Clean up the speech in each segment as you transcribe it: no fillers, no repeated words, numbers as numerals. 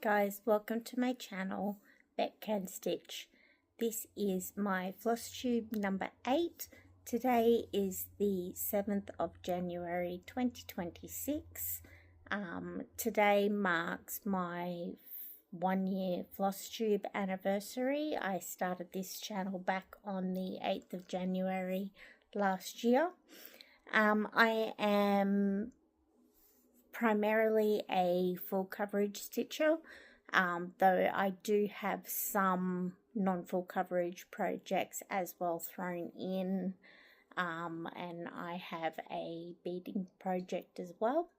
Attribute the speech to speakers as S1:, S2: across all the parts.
S1: guys, welcome to my channel, Bet Can Stitch. This is my Flosstube number 8. Today is the 7th of January 2026. Today marks my 1-year Flosstube anniversary. I started this channel back on the 8th of January last year. I am primarily a full coverage stitcher, though I do have some non-full coverage projects as well thrown in, and I have a beading project as well.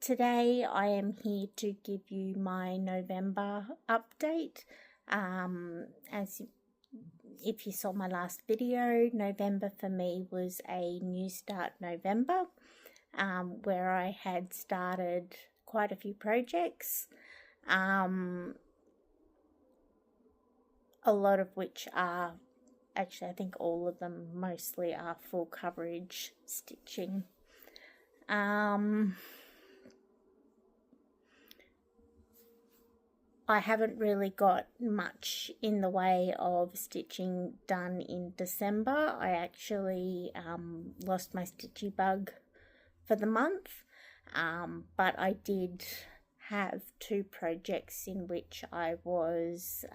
S1: Today I am here to give you my November update. If you saw my last video, November for me was a new start November, where I had started quite a few projects, a lot of which are, actually I think all of them mostly are full coverage stitching. I haven't really got much in the way of stitching done in December. I actually lost my stitchy bug for the month, but I did have 2 projects in which I was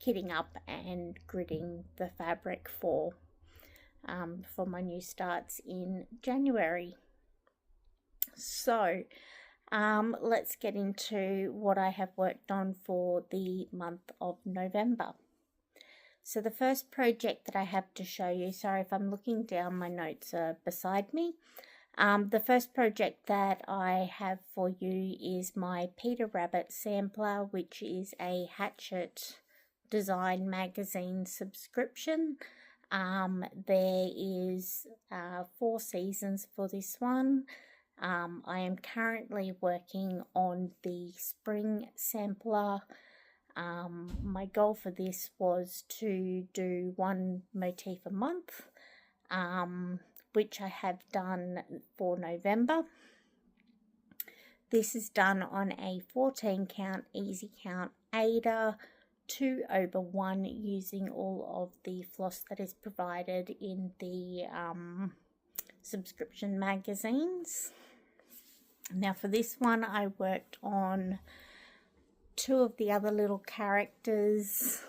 S1: kitting up and gridding the fabric for my new starts in January. So let's get into what I have worked on for the month of November. So the first project that I have to show you, sorry if I'm looking down, my notes are beside me. The first project that I have for you is my Peter Rabbit sampler, which is a Hatchet design magazine subscription. There is 4 seasons for this one. I am currently working on the spring sampler. My goal for this was to do 1 motif a month, which I have done for November. This is done on a 14 count easy count aida 2/1 using all of the floss that is provided in the subscription magazines. Now for this one I worked on 2 of the other little characters.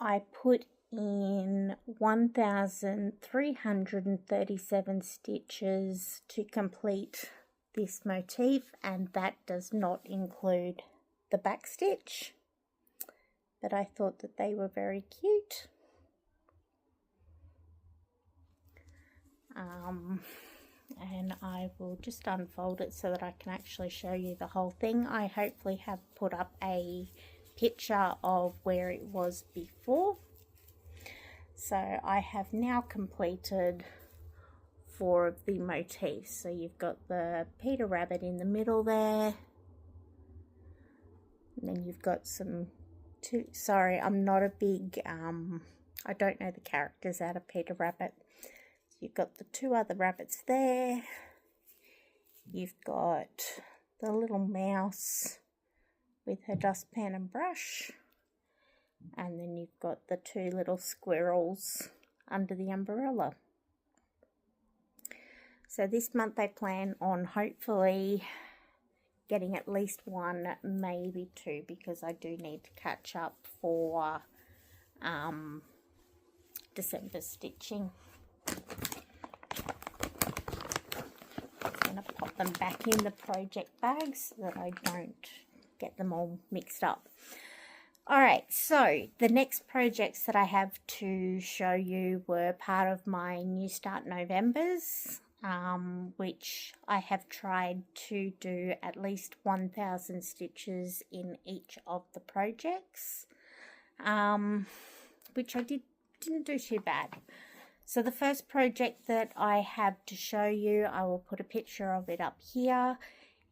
S1: I put in 1,337 stitches to complete this motif, and that does not include the back stitch, but I thought that they were very cute. And I will just unfold it so that I can actually show you the whole thing. I hopefully have put up a picture of where it was before. So I have now completed 4 of the motifs. So you've got the Peter Rabbit in the middle there, and then you've got some 2, sorry I'm not a big I don't know the characters out of Peter Rabbit. So you've got the 2 other rabbits there, you've got the little mouse with her dustpan and brush, and then you've got the 2 little squirrels under the umbrella. So this month I plan on hopefully getting at least 1, maybe 2, because I do need to catch up for December stitching. I'm going to pop them back in the project bag so that I don't get them all mixed up. Alright, so the next projects that I have to show you were part of my New Start Novembers, which I have tried to do at least 1,000 stitches in each of the projects, which I didn't do too bad. So the first project that I have to show you, I will put a picture of it up here.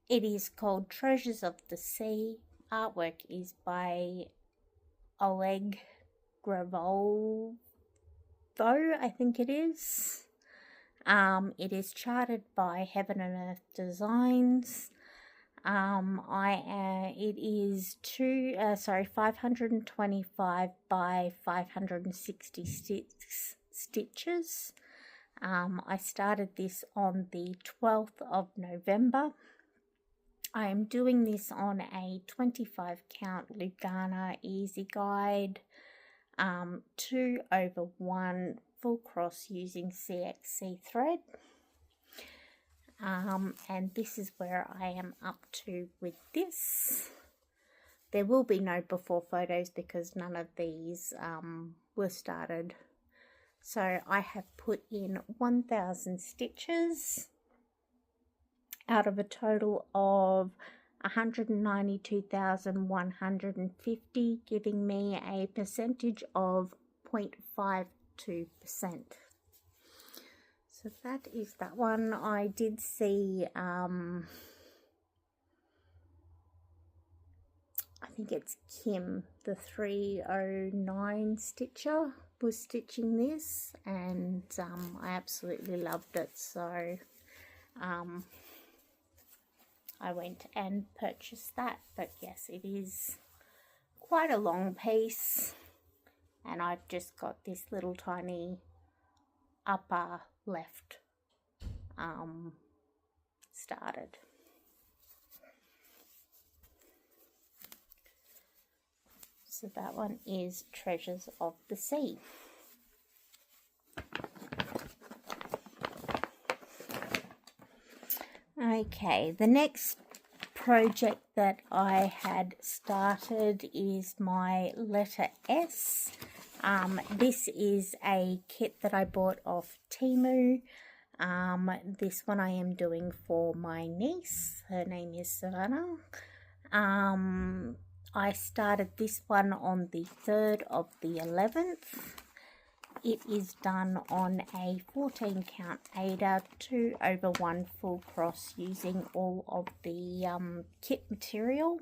S1: It is called Treasures of the Sea. Artwork is by Oleg Gavrilov, I think it is. It is charted by Heaven and Earth Designs. It is 525 by 566 stitches. I started this on the 12th of November. I am doing this on a 25 count Lugana easy guide, 2/1 full cross using CXC thread. And this is where I am up to with this. There will be no before photos because none of these were started. So I have put in 1,000 stitches out of a total of 192,150, giving me a percentage of 0.52%. So that is that one. I did see, I think it's Kim, the 309 stitcher, was stitching this, and I absolutely loved it. So I went and purchased that. But yes, it is quite a long piece, and I've just got this little tiny upper left started. So that one is Treasures of the Sea. Okay, the next project that I had started is my letter S. This is a kit that I bought off Temu. This one I am doing for my niece. Her name is Savannah. I started this one on the 3rd of the 11th. It is done on a 14 count aida, 2/1 full cross using all of the kit material.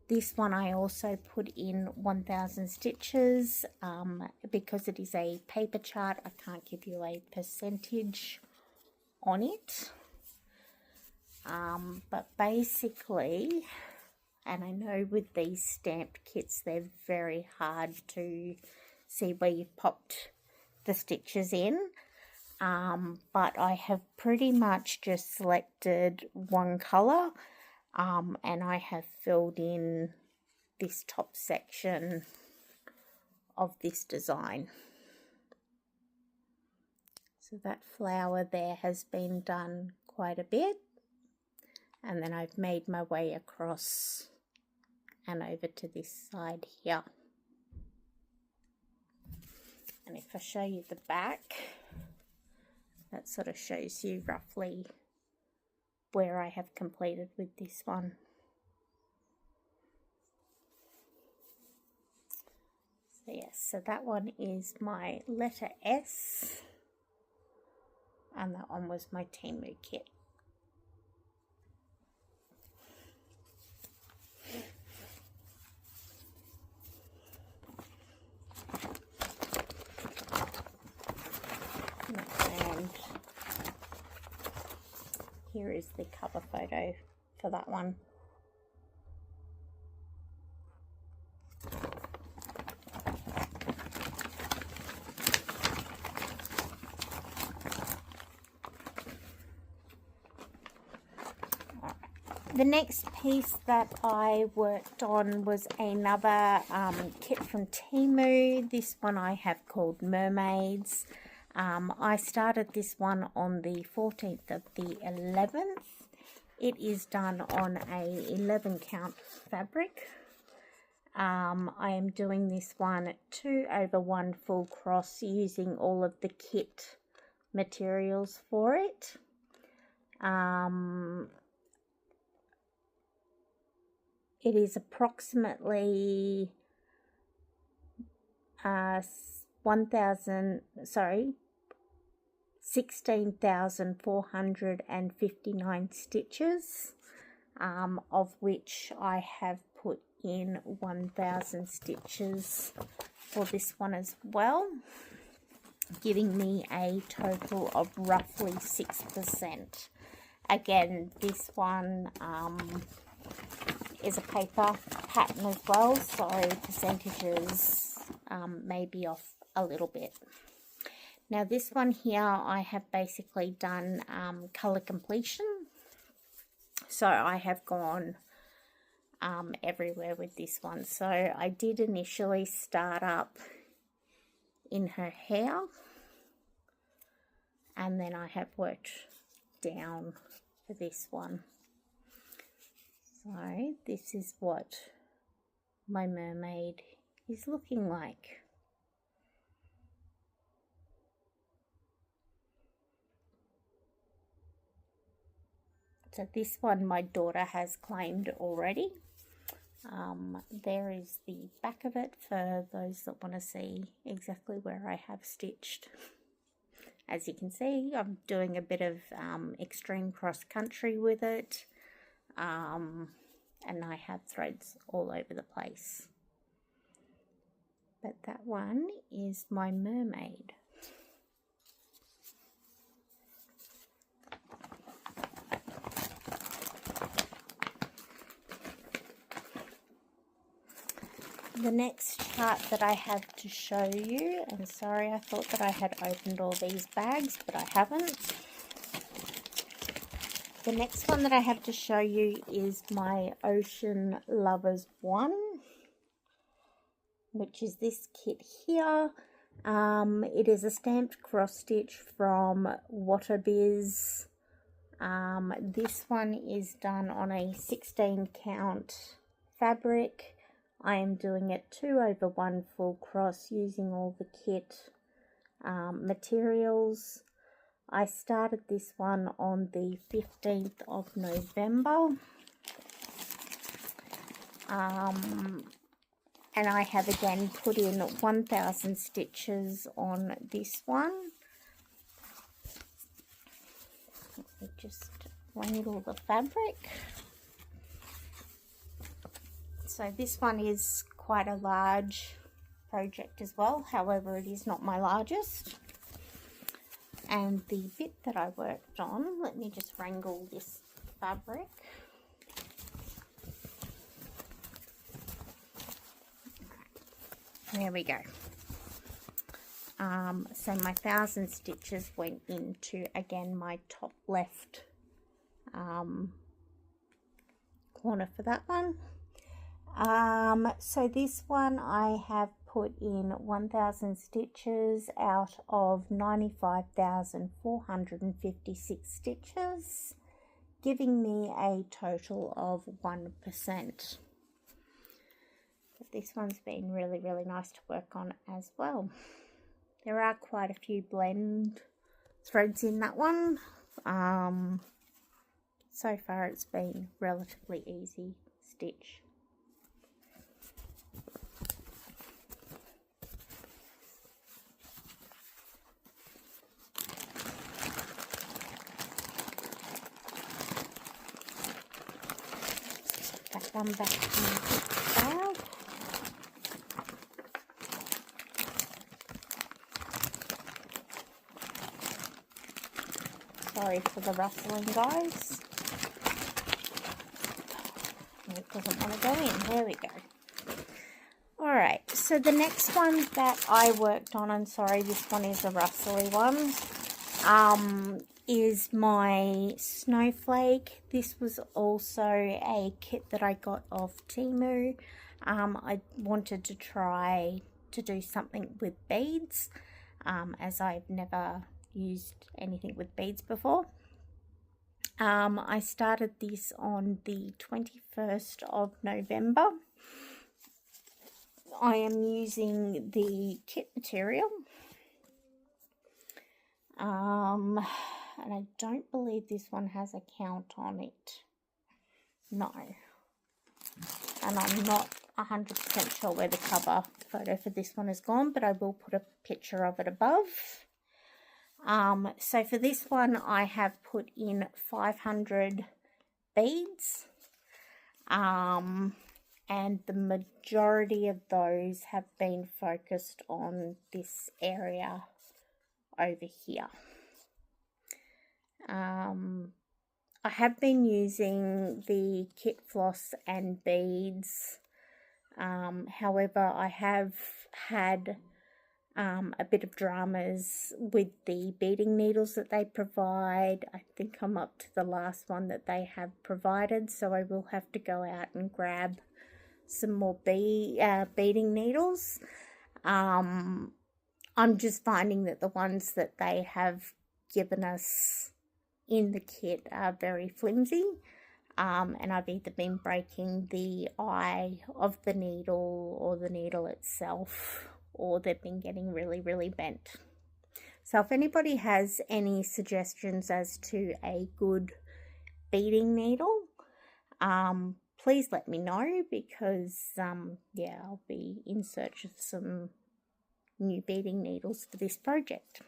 S1: This one I also put in 1,000 stitches. Because it is a paper chart, I can't give you a percentage on it. But basically, and I know with these stamped kits, they're very hard to see where you've popped the stitches in. But I have pretty much just selected one colour, and I have filled in this top section of this design. So that flower there has been done quite a bit. And then I've made my way across and over to this side here. And if I show you the back, that sort of shows you roughly where I have completed with this one. So yes, so that one is my letter S, and that one was my Temu kit. And here is the cover photo for that one. The next piece that I worked on was another kit from Temu. This one I have called Mermaids. I started this one on the 14th of the 11th. It is done on a 11 count fabric. I am doing this one 2/1 full cross using all of the kit materials for it. It is approximately 16,459 stitches, of which I have put in 1,000 stitches for this one as well. giving me a total of roughly 6%. Again, this one is a paper pattern as well, so percentages may be off a little bit. Now this one here, I have basically done colour completion. So I have gone everywhere with this one. So I did initially start up in her hair, and then I have worked down for this one. So this is what my mermaid is looking like. So this one my daughter has claimed already. There is the back of it for those that want to see exactly where I have stitched. As you can see, I'm doing a bit of extreme cross country with it, and I have threads all over the place. But that one is my mermaid. The next chart that I have to show you, and sorry, I thought that I had opened all these bags, but I haven't. The next one that I have to show you is my Ocean Lovers 1, which is this kit here. It is a stamped cross stitch from wattobizz. This one is done on a 16 count fabric. I am doing it 2/1 full cross using all the kit materials. I started this one on the 15th of November. And I have again put in 1,000 stitches on this one. Let me just wrangle the fabric. So this one is quite a large project as well, however it is not my largest. And the bit that I worked on, let me just wrangle this fabric. There we go. So my 1,000 stitches went into, again, my top left corner for that one. So this one I have put in 1,000 stitches out of 95,456 stitches, giving me a total of 1%. But this one's been really, really nice to work on as well. There are quite a few blend threads in that one. So far it's been relatively easy stitch. That one back in the bag. Sorry for the rustling, guys. It doesn't want to go in. There we go. Alright, so the next one that I worked on, and sorry, this one is a rustly one, is my snowflake. This was also a kit that I got off Temu. I wanted to try to do something with beads, as I've never used anything with beads before. I started this on the 21st of November. I am using the kit material. And I don't believe this one has a count on it. No. And I'm not 100% sure where the cover photo for this one is gone, but I will put a picture of it above. So for this one, I have put in 500 beads. And the majority of those have been focused on this area over here. I have been using the kit floss and beads. However, I have had a bit of dramas with the beading needles that they provide. I think I'm up to the last one that they have provided, so I will have to go out and grab some more beading needles. I'm just finding that the ones that they have given us in the kit are very flimsy, and I've either been breaking the eye of the needle or the needle itself, or they've been getting really, really bent. So if anybody has any suggestions as to a good beading needle, please let me know, because yeah, I'll be in search of some new beading needles for this project.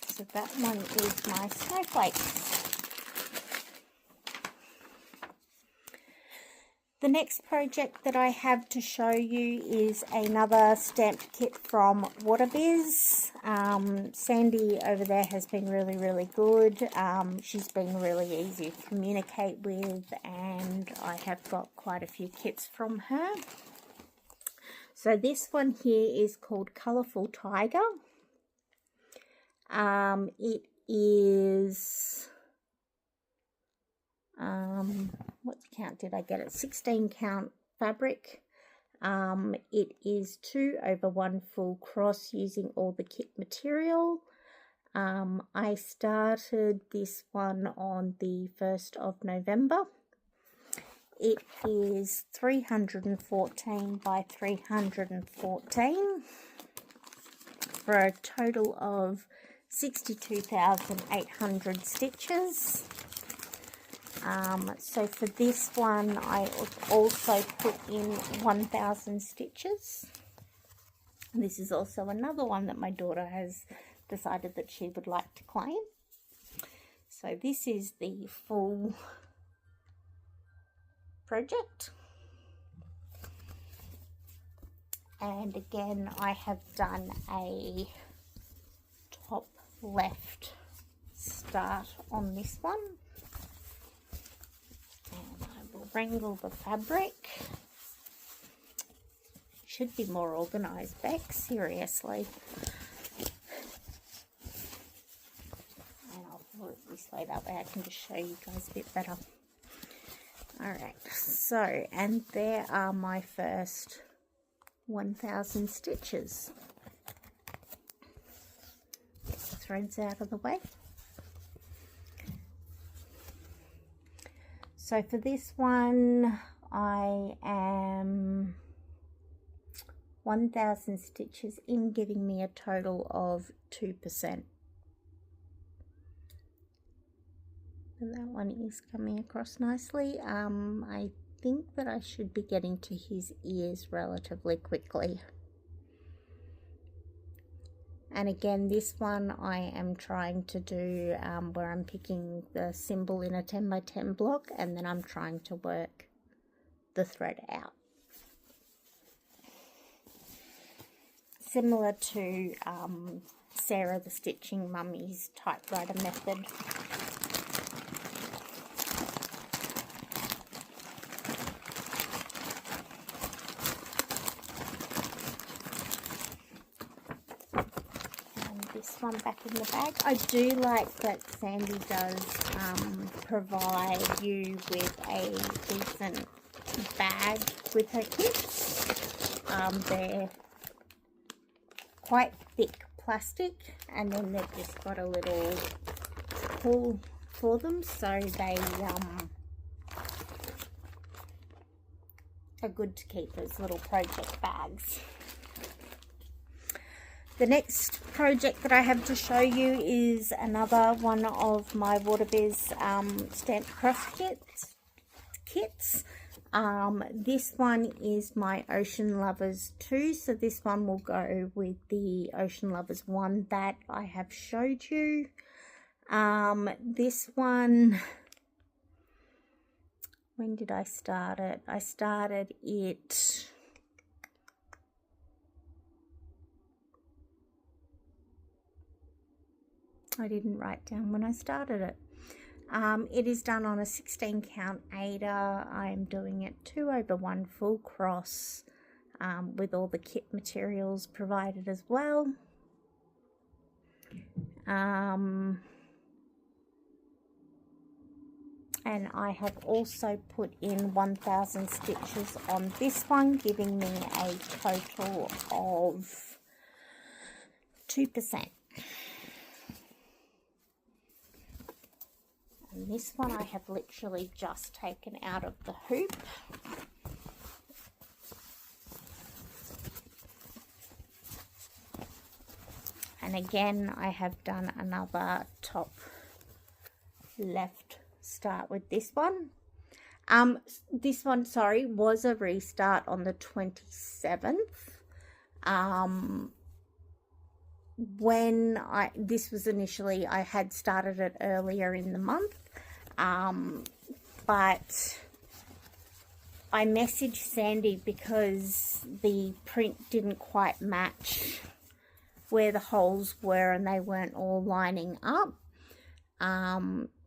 S1: So that one is my snowflakes. The next project that I have to show you is another stamped kit from wattobizz. Sandy over there has been really, really good. She's been really easy to communicate with, and I have got quite a few kits from her. So this one here is called Colourful Tiger. It is, what count did I get it? 16 count fabric. It is 2/1 full cross using all the kit material. I started this one on the 1st of November. It is 314 by 314 for a total of 62,800 stitches. So for this one, I also put in 1,000 stitches. And this is also another one that my daughter has decided that she would like to claim. So this is the full project. And again, I have done a top left start on this one. And I will wrangle the fabric. Should be more organised, Beck, seriously. And I'll put it this way, that way I can just show you guys a bit better. Alright, so, and there are my first 1,000 stitches. Get the threads out of the way. So for this one, I am 1,000 stitches in, giving me a total of 2%. And that one is coming across nicely. I think that I should be getting to his ears relatively quickly. And again, this one I am trying to do where I'm picking the symbol in a 10 by 10 block, and then I'm trying to work the thread out. Similar to Sarah the Stitching Mummy's typewriter method. This one back in the bag. I do like that Sandy does provide you with a decent bag with her kits. They're quite thick plastic, and then they've just got a little pull for them, so they are good to keep as little project bags. The next project that I have to show you is another one of my wattobizz stamped cross kits. This one is my Ocean Lovers 2, so this one will go with the Ocean Lovers 1 that I have showed you. This one, when did I start it? I started it I didn't write down when I started it. It is done on a 16 count aida. I'm doing it 2/1 full cross with all the kit materials provided as well. And I have also put in 1000 stitches on this one, giving me a total of 2%. And this one I have literally just taken out of the hoop. And again, I have done another top left start with this one. This one, sorry, was a restart on the 27th. When this was initially, I had started it earlier in the month, but I messaged Sandy because the print didn't quite match where the holes were and they weren't all lining up.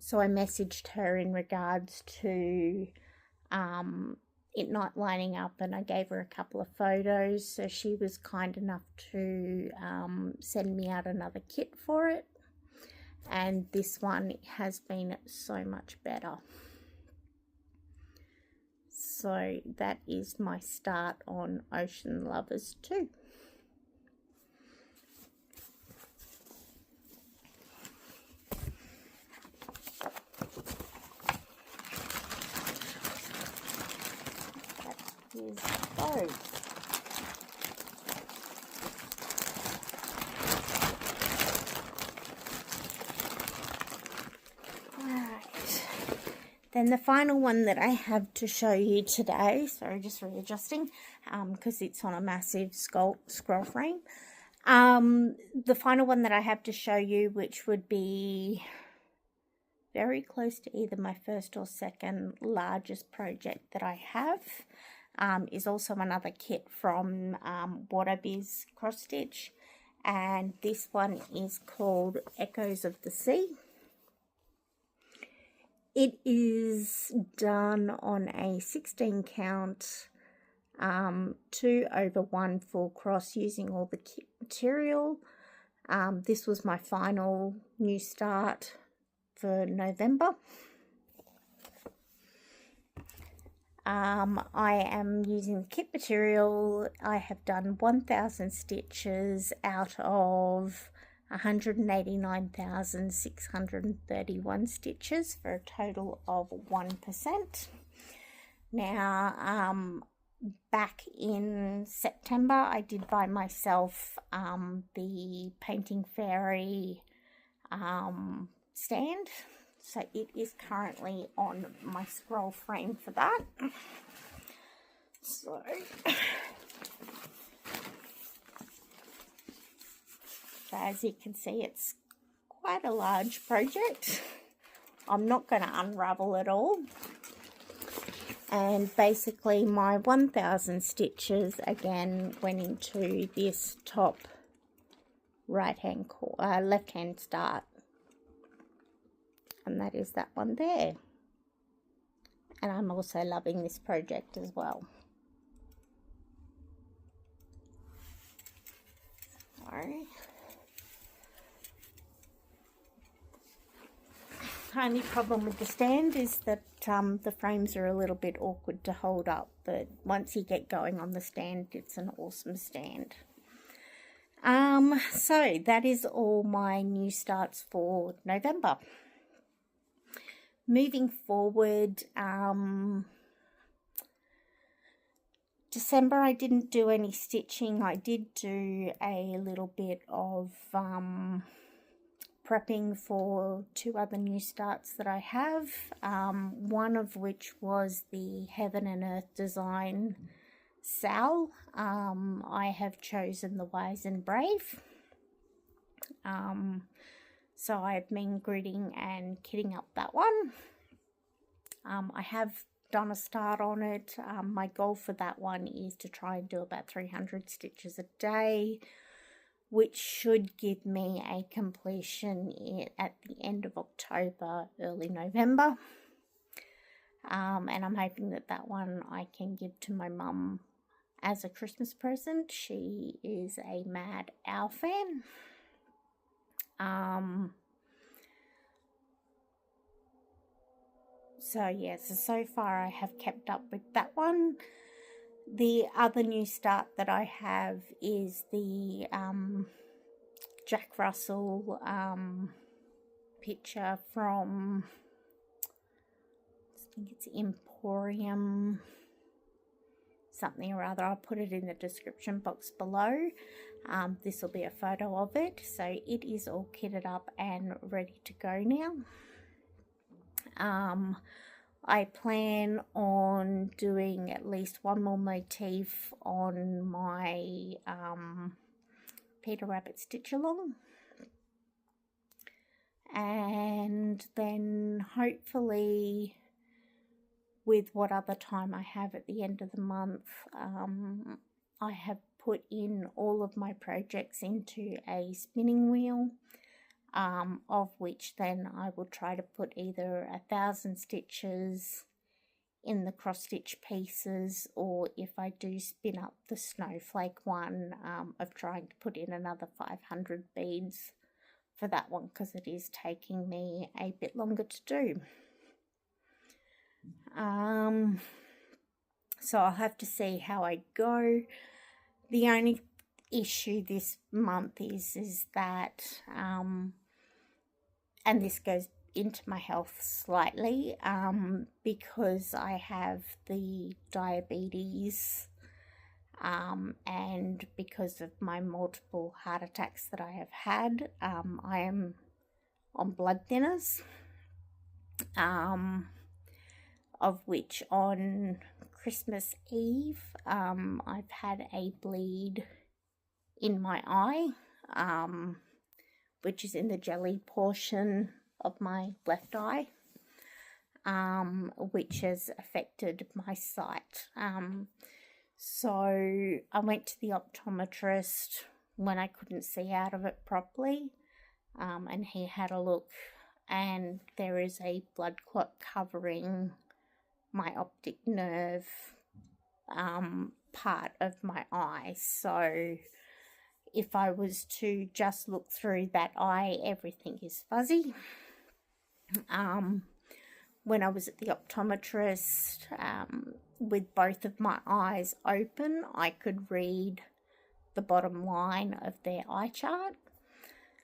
S1: So I messaged her in regards to it not lining up, and I gave her a couple of photos, so she was kind enough to send me out another kit for it, and this one has been so much better. So that is my start on Ocean Lovers 2. Here's those. Right. Then the final one that I have to show you today, sorry, just readjusting, because it's on a massive scroll frame. The final one that I have to show you, which would be very close to either my first or second largest project that I have, is also another kit from wattobizz cross stitch, and this one is called Echoes of the Sea. It is done on a 16 count 2/1 full cross using all the kit material. This was my final new start for November. I am using the kit material. I have done 1000 stitches out of 189,631 stitches for a total of 1%. Now, back in September, I did buy myself the Painting Fairy stand. So it is currently on my scroll frame for that. So as you can see, it's quite a large project. I'm not going to unravel it all. And basically my 1000 stitches again went into this top left-hand start. And that is that one there. And I'm also loving this project as well. Sorry. Only problem with the stand is that the frames are a little bit awkward to hold up, but once you get going on the stand, it's an awesome stand. So that is all my new starts for November. Moving forward, December I didn't do any stitching. I did do a little bit of prepping for 2 other new starts that I have, one of which was the Heaven and Earth Design Sal. I have chosen the Wise and Brave. So I've been gridding and kitting up that one. I have done a start on it. My goal for that one is to try and do about 300 stitches a day which should give me a completion at the end of October, early November. And I'm hoping that that one I can give to my mum as a Christmas present. She is a mad owl fan. So yes, so far I have kept up with that one. The other new start that I have is the Jack Russell picture from, I think it's Emporium something or other. I'll put it in the description box below. This will be a photo of it. So it is all kitted up and ready to go now. I plan on doing at least one more motif on my Peter Rabbit stitch along, and then hopefully with what other time I have at the end of the month, I have put in all of my projects into a spinning wheel, of which then I will try to put either 1,000 stitches in the cross stitch pieces, or if I do spin up the snowflake one, of trying to put in another 500 beads for that one, because it is taking me a bit longer to do. So I'll have to see how I go. The only issue this month is that, and this goes into my health slightly, because I have the diabetes, and because of my multiple heart attacks that I have had, I am on blood thinners, of which on Christmas Eve, I've had a bleed in my eye, which is in the jelly portion of my left eye, which has affected my sight. So I went to the optometrist when I couldn't see out of it properly, and he had a look, and there is a blood clot covering my optic nerve part of my eye. So if I was to just look through that eye, everything is fuzzy. When I was at the optometrist, with both of my eyes open, I could read the bottom line of their eye chart.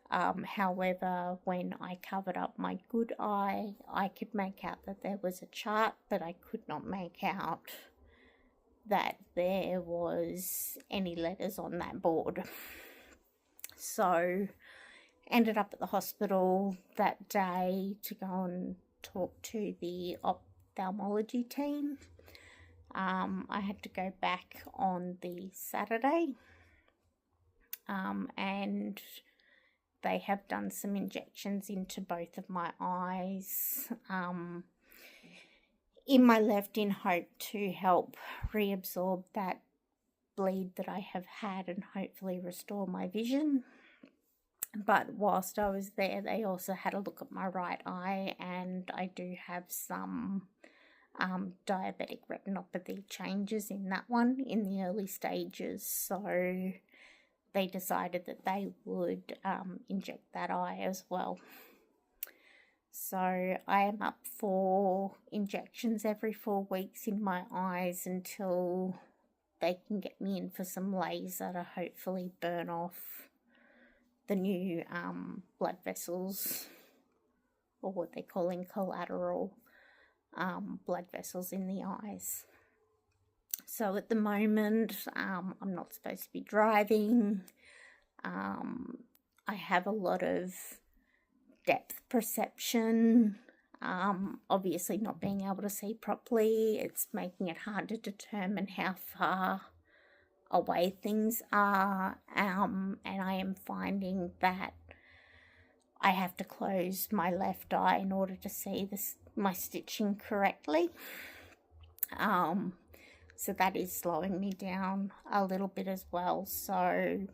S1: However, when I covered up my good eye, I could make out that there was a chart, but I could not make out that there was any letters on that board. So ended up at the hospital that day to go and talk to the ophthalmology team. I had to go back on the Saturday, and they have done some injections into both of my eyes, in my left, in hope to help reabsorb that bleed that I have had and hopefully restore my vision. But whilst I was there, they also had a look at my right eye, and I do have some diabetic retinopathy changes in that one in the early stages. So they decided that they would inject that eye as well. So I am up for injections every 4 weeks in my eyes until they can get me in for some laser to hopefully burn off the new blood vessels, or what they're calling collateral blood vessels in the eyes. So at the moment, I'm not supposed to be driving. I have a lot of depth perception. Obviously not being able to see properly, it's making it hard to determine how far away things are, and I am finding that I have to close my left eye in order to see my stitching correctly. So that is slowing me down a little bit as well. So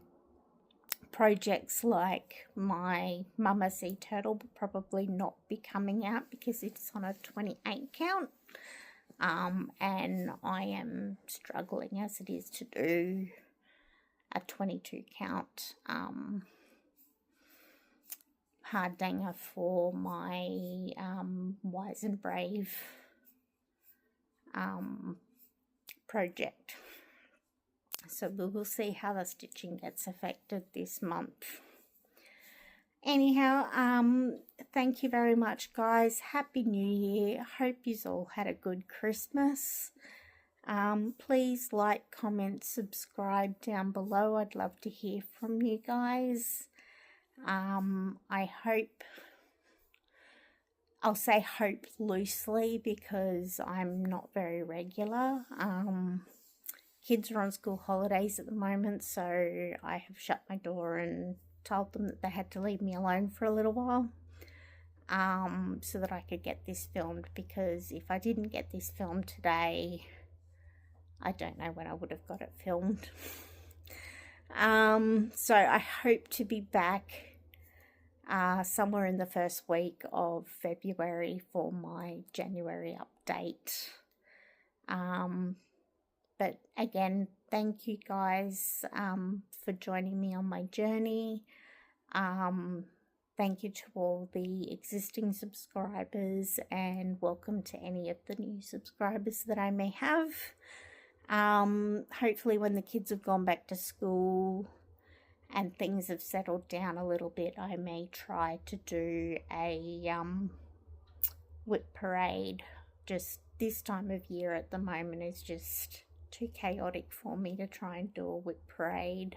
S1: projects like my Mama Sea Turtle will probably not be coming out because it's on a 28 count. And I am struggling as it is to do a 22 count hard danger for my Wise and Brave project. So we will see how the stitching gets affected this month. Anyhow, thank you very much, guys. Happy New Year. Hope you all had a good Christmas. Please like, comment, subscribe down below. I'd love to hear from you guys. I hope, I'll say hope loosely because I'm not very regular. Kids are on school holidays at the moment, so I have shut my door and told them that they had to leave me alone for a little while, so that I could get this filmed, because if I didn't get this filmed today, I don't know when I would have got it filmed. So I hope to be back somewhere in the first week of February for my January update. But again, thank you guys for joining me on my journey. Thank you to all the existing subscribers, and welcome to any of the new subscribers that I may have. Hopefully when the kids have gone back to school and things have settled down a little bit, I may try to do a whip parade. Just this time of year at the moment is just too chaotic for me to try and do a whip parade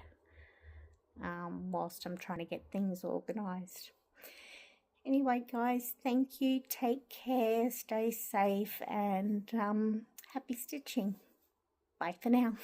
S1: whilst I'm trying to get things organised. Anyway, guys, thank you, take care, stay safe, and happy stitching. Bye for now.